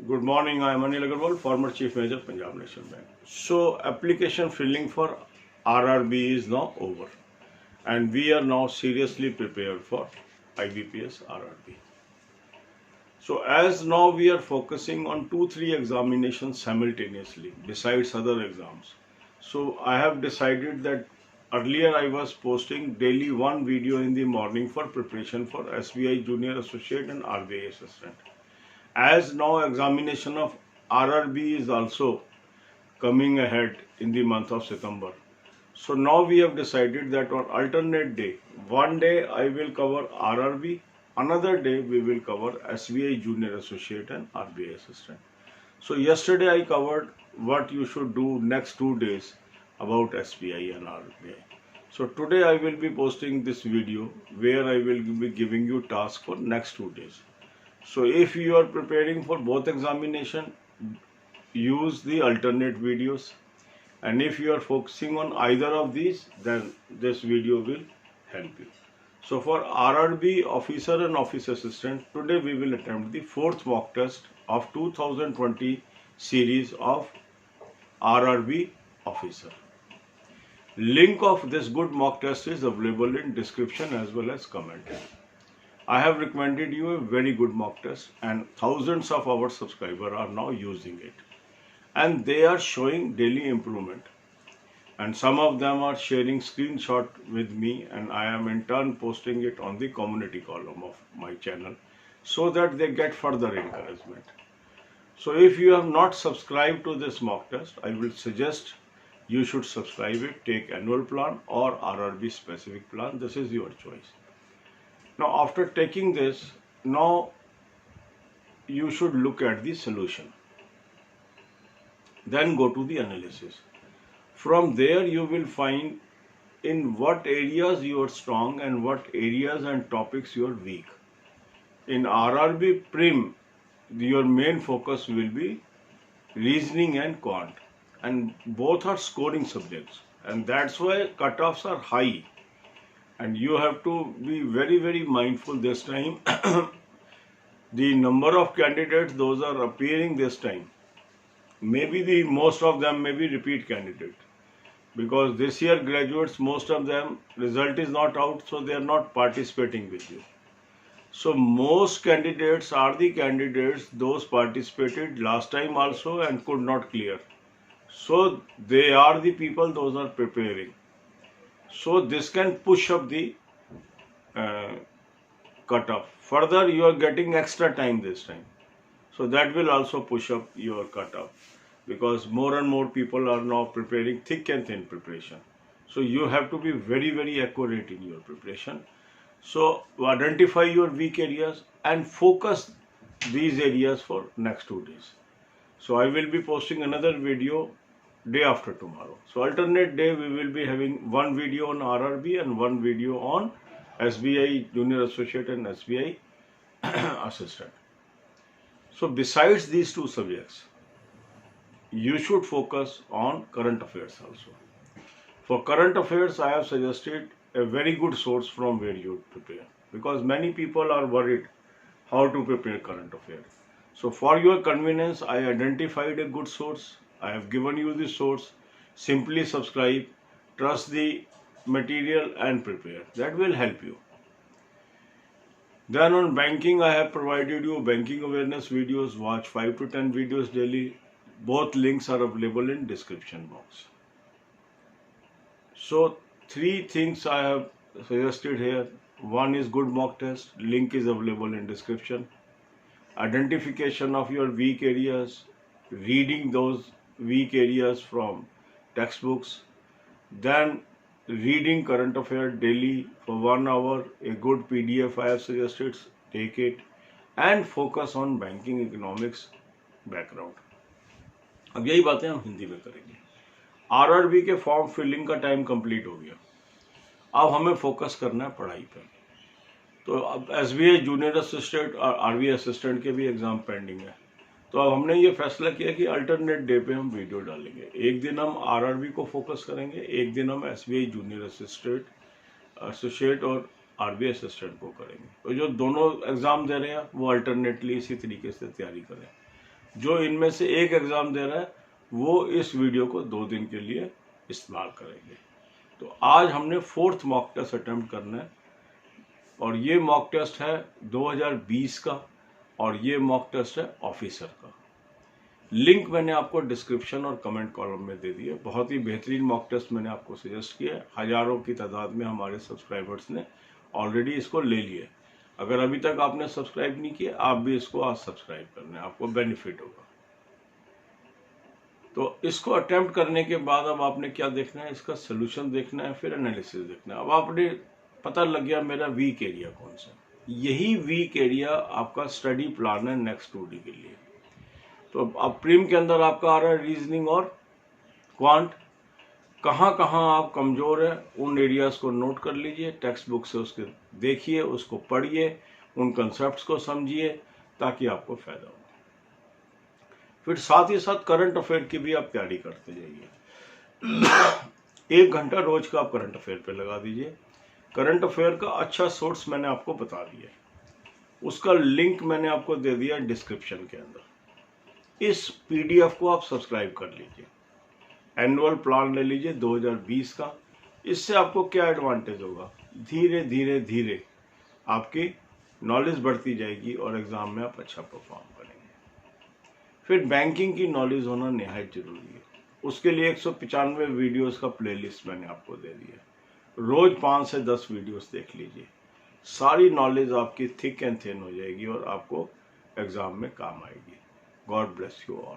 Good morning. I am Anil Agarwal, former Chief Manager, Punjab National Bank. So, application filling for RRB is now over, and we are now seriously prepared for IBPS RRB. So, as now we are focusing on 2-3 examinations simultaneously, besides other exams. So, I have decided that earlier I was posting daily one video in the morning for preparation for SBI Junior Associate and RBI Assistant. As now examination of RRB is also coming ahead in the month of September. So now we have decided that on alternate day, one day I will cover RRB, another day we will cover SBI Junior Associate and RBI Assistant. So yesterday I covered what you should do next 2 days about SBI and RBI. So today I will be posting this video where I will be giving you tasks for next 2 days. So if you are preparing for both examination, use the alternate videos, and if you are focusing on either of these, then this video will help you. So for RRB officer and office assistant, today we will attempt the 4th mock test of 2020 series of RRB officer. Link of this good mock test is available in description as well as comment. I have recommended you a very good mock test, and thousands of our subscribers are now using it. And they are showing daily improvement. And some of them are sharing screenshot with me, and I am in turn posting it on the community column of my channel so that they get further encouragement. So if you have not subscribed to this mock test, I will suggest you should subscribe it, take annual plan or RRB specific plan. This is your choice. Now after taking this, now you should look at the solution. Then go to the analysis. From there you will find in what areas you are strong and what areas and topics you are weak. In RRB Prim, your main focus will be reasoning and quant, and both are scoring subjects, and that's why cutoffs are high. And you have to be very mindful this time. The number of candidates those are appearing this time, maybe the most of them may be repeat candidate, because this year graduates, most of them result is not out, so they are not participating with you. So most candidates are the candidates those participated last time also and could not clear. So they are the people those are preparing. So this can push up the cutoff. Further, you are getting extra time this time. So that will also push up your cutoff, because more and more people are now preparing thick and thin preparation. So you have to be very accurate in your preparation. So identify your weak areas and focus these areas for next 2 days. So I will be posting another video day after tomorrow. So alternate day we will be having one video on RRB and one video on SBI Junior Associate and SBI Assistant. So besides these two subjects, you should focus on current affairs also. For current affairs, I have suggested a very good source from where you prepare, because many people are worried how to prepare current affairs. So for your convenience, I identified a good source. I have given you the source. Simply subscribe, trust the material and prepare. That will help you. Then on banking, I have provided you banking awareness videos. Watch 5 to 10 videos daily. Both links are available in description box. So 3 things I have suggested here. One is good mock test. Link is available in description. Identification of your weak areas. Reading those weak areas from textbooks. Then reading current affairs daily for 1 hour. A good PDF I have suggested. Take it and focus on banking economics background. अब यही बातें हम हिंदी में करेंगे. RRB के form filling का time complete हो गया. अब हमें फोकस करना है पढ़ाई पर. तो अब एसबीआई जूनियर असिस्टेंट और आरबीआई असिस्टेंट के भी एग्जाम पेंडिंग है. तो अब हमने ये फैसला किया कि अल्टरनेट डे पे हम वीडियो डालेंगे. एक दिन हम आरआरबी को फोकस करेंगे, एक दिन हम एसबीआई जूनियर एसोसिएट और आरबीआई असिस्टेंट को करेंगे. तो जो दोनों एग्जाम दे रहे हैं वो अल्टरनेटली इसी तरीके से तैयारी करें. जो इनमें से एक एग्ज़ाम दे रहा है वो इस वीडियो को 2 दिन के लिए इस्तेमाल करेंगे। तो आज हमने 4th मॉक टेस्ट अटेम्प्ट करना है और ये मॉक टेस्ट है 2020 का और ये मॉक टेस्ट है ऑफिसर का। लिंक मैंने आपको डिस्क्रिप्शन और कमेंट कॉलम में दे दिया। बहुत ही बेहतरीन मॉक टेस्ट मैंने आपको सजेस्ट किया है। हज़ारों की तादाद में हमारे सब्सक्राइबर्स ने ऑलरेडी इसको ले लिया। अगर अभी तक आपने सब्सक्राइब नहीं किया, आप भी इसको आज सब्सक्राइब करना है, आपको बेनिफिट होगा। तो इसको अटेम्प्ट करने के बाद अब आपने क्या देखना है, इसका सोल्यूशन देखना है, फिर एनालिसिस देखना है। अब आपने पता लग गया मेरा वीक एरिया कौन सा। यही वीक एरिया आपका स्टडी प्लान है नेक्स्ट 2D के लिए। तो अब प्रीम के अंदर आपका आ रहा है रीजनिंग और क्वांट। कहाँ कहाँ आप कमज़ोर हैं उन एरियाज़ को नोट कर लीजिए, टेक्स्ट बुक से उसके देखिए, उसको पढ़िए, उन कंसेप्ट्स को समझिए ताकि आपको फ़ायदा हो। फिर साथ ही साथ करंट अफेयर की भी आप तैयारी करते जाइए। 1 घंटा रोज का आप करंट अफेयर पे लगा दीजिए। करंट अफेयर का अच्छा सोर्स मैंने आपको बता दिया, उसका लिंक मैंने आपको दे दिया डिस्क्रिप्शन के अंदर। इस PDF को आप सब्सक्राइब कर लीजिए, एनुअल प्लान ले लीजिए 2020 का। इससे आपको क्या एडवांटेज होगा, धीरे धीरे धीरे आपकी नॉलेज बढ़ती जाएगी और एग्ज़ाम में आप अच्छा परफॉर्म करेंगे। फिर बैंकिंग की नॉलेज होना निहायत जरूरी है। उसके लिए 195 वीडियोस का प्लेलिस्ट मैंने आपको दे दिया। रोज 5 से 10 वीडियोस देख लीजिए, सारी नॉलेज आपकी थिक एंड थिन हो जाएगी और आपको एग्जाम में काम आएगी। God bless you all.